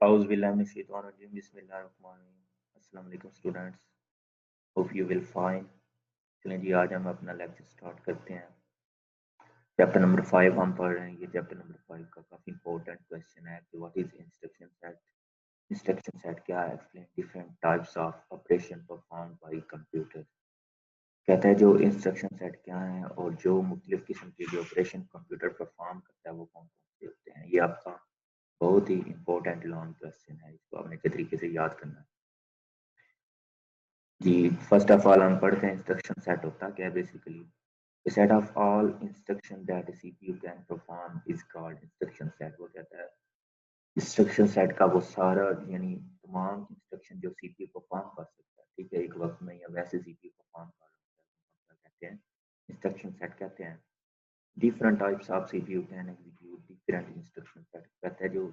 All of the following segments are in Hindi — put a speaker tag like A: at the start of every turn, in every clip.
A: अस्सलाम वालेकुम students, hope you will fine. चलें जी, आज हम अपना लेक्चर स्टार्ट करते हैं। चैप्टर नंबर 5 हम पढ़ रहे हैं। ये चैप्टर नंबर 5 का काफ़ी इंपॉर्टेंट क्वेश्चन है कि what is instruction set. Instruction set क्या है? Explain different types of operation perform by computer. कहता है जो इंस्ट्रक्शन सेट क्या है और जो मुख्तलिफ किस्म के जो ऑपरेशन कंप्यूटर परफॉर्म करता है वो कौन कौन से होते हैं। ये आपका बहुत ही इंपॉर्टेंट लॉन्ग क्वेश्चन है, इसको आपने अच्छे तरीके से याद करना है जी। फर्स्ट ऑफ ऑल हम पढ़ते हैं इंस्ट्रक्शन सेट होता क्या है। Basically the set of all instruction that CPU can perform is called instruction set. वो कहता है इंस्ट्रक्शन सेट का वो सारा यानी तमाम इंस्ट्रक्शन जो सीपीयू परफॉर्म कर सकता है, ठीक है, एक वक्त में या वैसे सीपीयू परफॉर्म कर सकता है, कहते हैं इंस्ट्रक्शन सेट कहते हैं। Different types of CPU can execute different instruction set. कहता है जो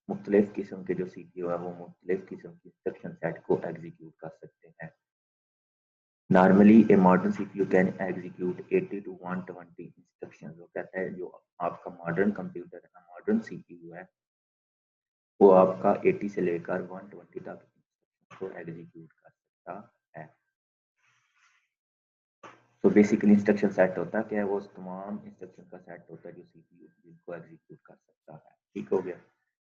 A: मुख्तलिफ किस्म के जो सीपीयू है वो मुख्तलिफ किस्म के इंस्ट्रक्शन सेट को एग्जीक्यूट कर सकते हैं। Normally, a modern CPU can execute 80 to 120 instructions। वो कहता है जो आपका मॉडर्न कंप्यूटर है, मॉडर्न सीपीयू है, वो आपका 80 से लेकर 120 तक इंस्ट्रक्शन को एग्जीक्यूट कर सकता है। तो बेसिकली इंस्ट्रक्शन सेट होता क्या है? वो तमाम इंस्ट्रक्शन का सेट होता है जो सीपीयू जिनको एग्जीक्यूट कर सकता है। ठीक हो गया।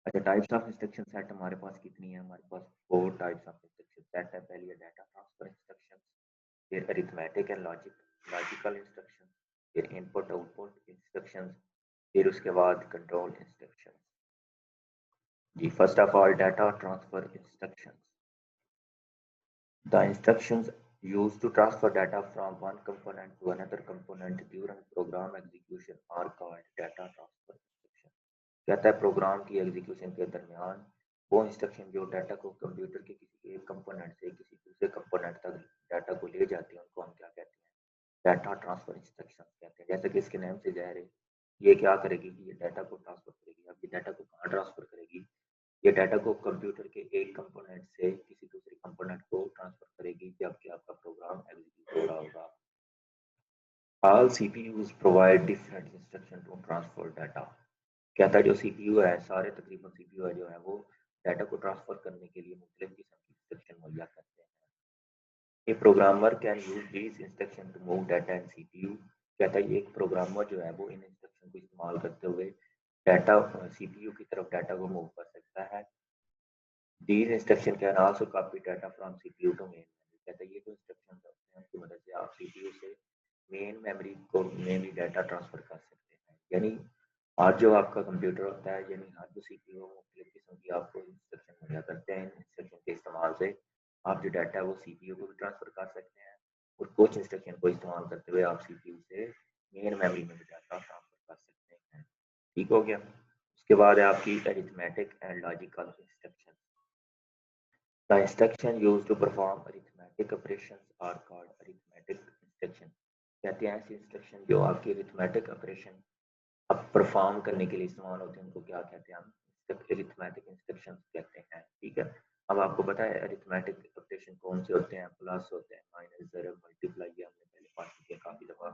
A: अच्छा, टाइप्स ऑफ इंस्ट्रक्शन सेट हमारे पास कितनी है? हमारे पास 4 टाइप्स ऑफ इंस्ट्रक्शन सेट है। पहली है डाटा ट्रांसफर इंस्ट्रक्शन, फिर अरिथमेटिक एंड लॉजिकल इंस्ट्रक्शन, फिर इनपुट आउटपुट इंस्ट्रक्शंस, फिर उसके बाद कंट्रोल इंस्ट्रक्शंस। जी, first of all data transfer instructions. The instructions used to transfer data from one component to another component during program execution are called data transfer instruction। कहता है प्रोग्राम की एग्जीक्यूशन के दरमियान वो इंस्ट्रक्शन जो डाटा को कंप्यूटर के किसी एक कंपोनेंट से किसी दूसरे कंपोनेंट तक डाटा को ले जाती है उनको हम क्या कहते हैं? डाटा ट्रांसफर इंस्ट्रक्शन कहते हैं। जैसे कि इसके नाम से जाहिर है, ये क्या करेगी कि ये डाटा को ट्रांसफर करेगी। अब ये डाटा को कहाँ ट्रांसफर करेगी? ये डाटा को कंप्यूटर के एक कंपोनेंट से किसी दूसरे कंपोनेंट को ट्रांसफर करेगी जबकि आपका प्रोग्राम एग्जीक्यूट हो रहा होगा। All CPUs provide different instruction to transfer data। कहता है जो सीपीयू है, सारे तकरीबन सीपीयू है जो है वो डाटा को ट्रांसफर करने के लिए मुख्तलिफ किस्म की इंस्ट्रक्शन मुहैया करते हैं। A programmer can use these instruction to move data in CPU. कहता है एक प्रोग्रामर जो है वो इन इंस्ट्रक्शन को इस्तेमाल करते हुए डाटा सीपीयू की तरफ डाटा को मूव कर सकता है। These instruction can also copy data from CPU to main memory. कहता है ये जो इंस्ट्रक्शन होते हैं उनकी मदद से आप सीपीयू से मेन मेमोरी को में भी डाटा ट्रांसफर कर सकते हैं। यानी आज जो आपका कंप्यूटर होता है, यानी आज जो सीपीयू है वो मुख्तलिफ किस्म की आपको इंस्ट्रक्शन मुहैया करते हैं। इन इंस्ट्रक्शन के इस्तेमाल से आप जो डाटा है वो सीपीयू को भी ट्रांसफर कर सकते हैं और कुछ इंस्ट्रक्शन को इस्तेमाल करते हुए आप सीपीयू से मेन मेमोरी में भी डाटा ट्रांसफर कर सकते हैं। ठीक हो गया। उसके बाद है आपकी arithmetic and logical instruction. The instruction used to perform arithmetic operations are called arithmetic instruction। कहते हैं ऐसे इंस्ट्रक्शन जो आपकी अरिथमेटिक ऑपरेशन अब परफॉर्म करने के लिए इस्तेमाल होते हैं उनको क्या कहते हैं? हम अरिथमेटिक इंस्ट्रक्शंस कहते हैं। ठीक है। अब आपको पता है अरिथमेटिक ऑपरेशन कौन से होते हैं? प्लस होते हैं, माइनस, ज़रब, मल्टीप्लाई, ये हमने पहले पढ़ चुके हैं काफी दफा।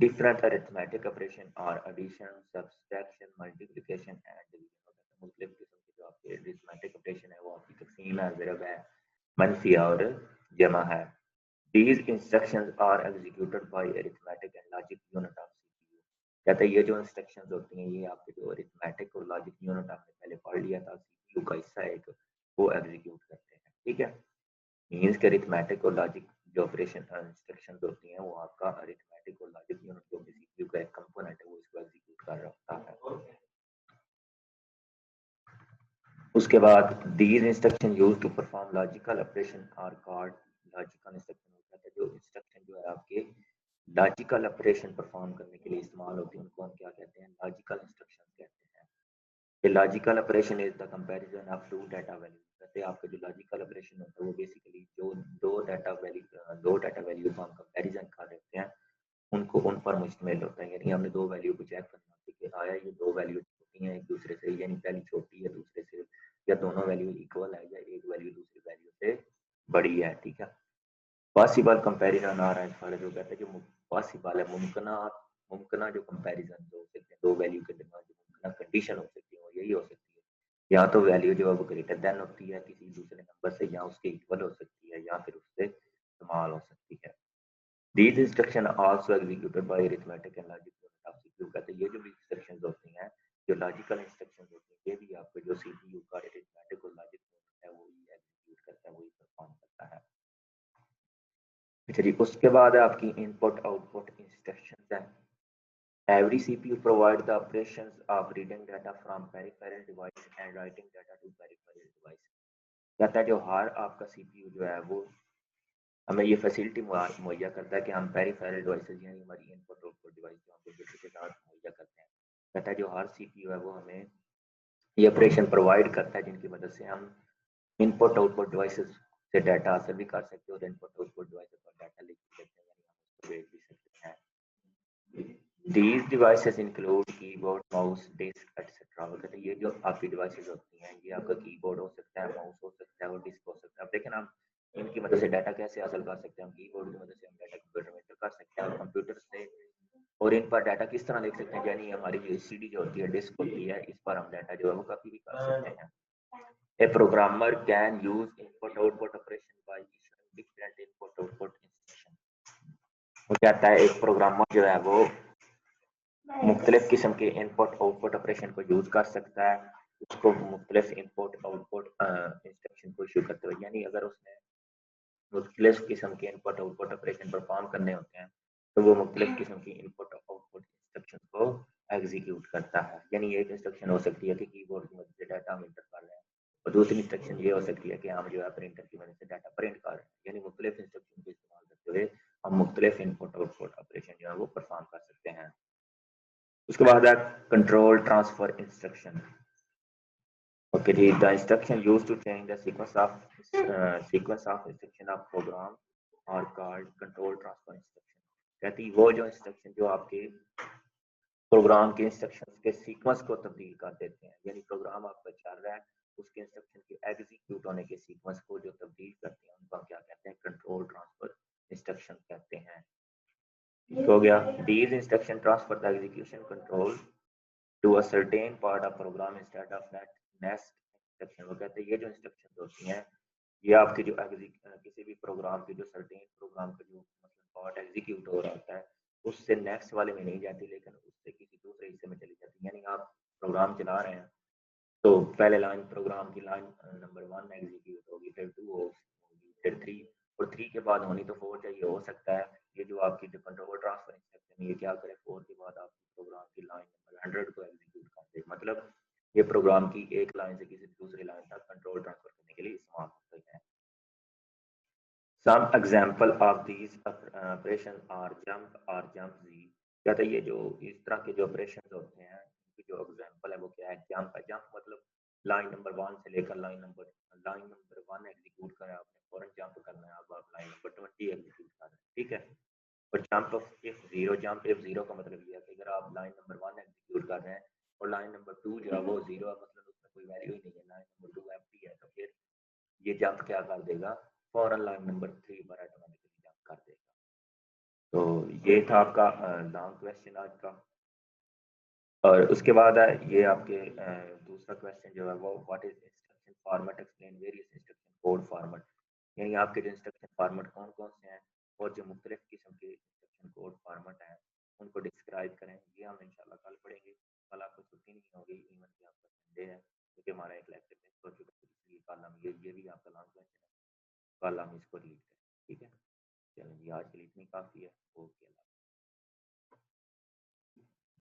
A: डिफरेंट अरिथमेटिक ऑपरेशन और addition, subtraction, multiplication and division. मुख्तलिफ किस्म के जो आपके अरिथमेटिक ऑपरेशन है वो आपकी तकसीम है, ज़रब है, मनफी और जमा है। These instructions are executed by arithmetic and logic unit of CPU। कहते हैं ये जो इंस्ट्रक्शंस होती हैं ये आपके जो अरिथमेटिक और लॉजिक यूनिट आपने पहले पढ़ लिया था, सीपीयू का हिस्सा है एक, वो एग्जीक्यूट करते हैं। ठीक है। मीन्स के अरिथमेटिक और लॉजिक जो ऑपरेशन इंस्ट्रक्शंस होती हैं वो आपका अरिथमेटिक और लॉजिक यूनिट जो कि सीपीयू का एक कंपोनेंट है वो इसको एग्जीक्यूट कर रहा होता है। उसके बाद these instruction use to perform logical operation are called logical instruction. होता है जो इंस्ट्रक्शन जो है आपके लॉजिकल ऑपरेशन परफॉर्म करने के लिए इस्तेमाल होती है उनको हम क्या कहते हैं? लॉजिकल इंस्ट्रक्शन कहते हैं। The logical operation is the comparison of two data values। कहते हैं आपका जो लॉजिकल ऑपरेशन होता है वो बेसिकली जो दो डाटा वैल्यू को हम कंपैरिजन कर देते हैं उनको उन पर मुश्तमिल होता है। यानी हमने दो वैल्यू को चेक करना होता है कि आया ये दो वैल्यू छोटी हैं एक दूसरे से, यानी पहली छोटी है दूसरे से, या दोनों वैल्यू इक्वल है, या एक वैल्यू दूसरी वैल्यू से बड़ी है। ठीक है। पॉसिबल कंपैरिजन आ रहा है फॉर जो कहते हैं जो पॉसिबल है, मुमकिन जो कंपैरिजन जो हो सकते हैं दो वैल्यू के दरमियान जो मुमकिन कंडीशन हो सकती है वो यही हो सकती है या तो वैल्यू जो है वो ग्रेटर देन होती है किसी दूसरे नंबर से, या उसके इक्वल हो सकती है, या फिर उससे स्मॉल हो सकती है। These instruction also executed by arithmetic and logic unit of CPU. कहते हैं ये जो भी इंस्ट्रक्शंस होती हैं, जो लॉजिकल इंस्ट्रक्शंस होती हैं, ये भी आपके जो सीपीयू का अरिथमेटिक और लॉजिक यूनिट है वो ही एग्जीक्यूट करता है, वही परफॉर्म करता है। अच्छा जी, उसके बाद है आपकी इनपुट आउटपुट इंस्ट्रक्शंस है। Every CPU provide the operations of reading data from peripheral device and writing data to peripheral device। कहता है जो हर आपका सीपीयू जो है वो हमें ये फैसिलिटी मुहैया करता है कि हम पेरिफेरल डिवाइसेस यानी हमारी इनपुट आउटपुट डिवाइस जो हम कंप्यूटर के साथ मुहैया करते हैं, कहता है जो हर सीपीयू है वो हमें ये ऑपरेशन प्रोवाइड करता है जिनकी मदद से हम इनपुट आउटपुट डिवाइसेस से डाटा हासिल भी कर सकते हैं और इनपुट आउटपुट डिवाइसेस पर डाटा लिख भी सकते हैं, यानी हम उसको भेज भी सकते हैं। These devices include keyboard, mouse, disk, etc। कहते हैं ये जो आपकी डिवाइसेस होती हैं, ये आपका कीबोर्ड हो सकता है, माउस हो सकता है और डिस्क हो सकता है। अब देखें हम इनकी मदद से डाटा कैसे हासिल कर सकते हैं। हम कीबोर्ड की मदद से हम डाटा कंप्यूटर में एंटर कर सकते हैं और कंप्यूटर से और इन पर डाटा किस तरह लिख सकते हैं, यानी हमारी जो सीडी जो होती है, डिस्क होती है, इस पर हम डाटा जो है वो कॉपी भी कर सकते हैं। A programmer can use input output operation by issuing different input output instruction। वो कहता है एक प्रोग्रामर जो है वो मुख्तलिफ किस्म के इनपुट आउटपुट ऑपरेशन को यूज कर सकता है, उसको मुख्तलिफ इनपुट आउटपुट इंस्ट्रक्शन को इशू करते हुए, यानी अगर उसने मुख्तलिफ किस्म के इनपुट आउटपुट ऑपरेशन परफॉर्म करने होते हैं तो वो मुख्तलिफ किस्म की इनपुट आउटपुट इंस्ट्रक्शन को एग्जीक्यूट करता है। यानी एक इंस्ट्रक्शन हो सकती है कि कीबोर्ड की मदद से डाटा हम इंटर कर रहे हैं, और दूसरी इंस्ट्रक्शन ये हो सकती है कि हम जो है प्रिंटर की मदद से डाटा प्रिंट कर रहे हैं। यानी मुख्तलिफ इंस्ट्रक्शन को इस्तेमाल करते हुए हम मुख्तलिफ इनपुट आउटपुट ऑपरेशन जो है वो परफॉर्म कर सकते हैं। उसके बाद है कंट्रोल ट्रांसफर इंस्ट्रक्शन। ओके जी, the instruction used to change the sequence of instruction of program और कॉल्ड कंट्रोल ट्रांसफर इंस्ट्रक्शन। कहती है वो जो इंस्ट्रक्शन जो आपके प्रोग्राम के इंस्ट्रक्शंस के सीक्वेंस को तब्दील कर देते हैं, यानी प्रोग्राम आपका चल रहा है उसके इंस्ट्रक्शन के एग्जीक्यूट होने के सीक्वेंस को जो तब्दील करते हैं उनको हम क्या कहते हैं, कंट्रोल ट्रांसफर इंस्ट्रक्शन कहते हैं। ठीक हो गया। These instruction transfer the execution control to a certain part of program instead of that next instruction. वो कहते हैं ये जो इंस्ट्रक्शन होती हैं ये आपके जो किसी भी प्रोग्राम की जो सर्टेन प्रोग्राम का जो मतलब पार्ट एग्जीक्यूट हो रहा होता है उससे नेक्स्ट वाले में नहीं जाती, लेकिन उससे किसी दूसरे हिस्से में चली जाती है। यानी आप प्रोग्राम चला रहे हैं तो पहले लाइन प्रोग्राम की लाइन नंबर 1 एग्जीक्यूट होगी, फिर 2 होगी, फिर 3, और 3 के बाद होनी तो 4 चाहिए। हो सकता है ये जो आपकी जो कंट्रोल ट्रांसफर इंस्ट्रक्शन ये क्या करे, 4 के बाद आप प्रोग्राम की लाइन नंबर 100 को एग्जीक्यूट कर दे। मतलब ये प्रोग्राम की एक लाइन से किसी दूसरी लाइन तक कंट्रोल ट्रांसफर करने के लिए इस्तेमाल होते हैं। Some example of these operations are jump और jump z। कहते हैं ये जो इस तरह के जो ऑपरेशन होते हैं उनकी जो एग्जांपल है वो क्या है, जंप है। जंप मतलब लाइन नंबर 1 से लेकर लाइन नंबर 1 एग्जीक्यूट करें आपने, फौरन जंप करना है, अब आप लाइन नंबर 20 एग्जीक्यूट कर रहे हैं, ठीक है। और jump of if zero, jump if zero का मतलब ये है कि अगर आप लाइन नंबर 1 एग्जीक्यूट कर रहे हैं और लाइन नंबर 2 जो है वो जीरो है, मतलब उसमें कोई वैल्यू ही नहीं है, लाइन नंबर 2 एम्प्टी है, तो फिर ये जंप क्या कर देगा, फॉरन लाइन नंबर 3 पर ऑटोमेटिकली जंप कर देगा। तो ये था आपका लॉन्ग क्वेश्चन आज का। और उसके बाद है ये आपके दूसरा क्वेश्चन जो है वो what is instruction format, explain various instruction code format. यानी आपके जो इंस्ट्रक्शन फॉर्मेट कौन कौन से हैं और जो मुख्तलिफ किस्म के इंस्ट्रक्शन कोड फॉर्मेट हैं उनको डिस्क्राइब करें। ये हम इंशाल्लाह कल पढ़ेंगे। कल आपको छुट्टी नहीं होगी, इवन कि आपका संडे है, क्योंकि हमारा एक लेक्चर मिस हो चुका है, इसलिए कल हम ये भी आपका लॉन्ग क्वेश्चन है, कल हम इसको रीड करें, ठीक है। चलिए आज के लिए इतनी काफ़ी है। ओके।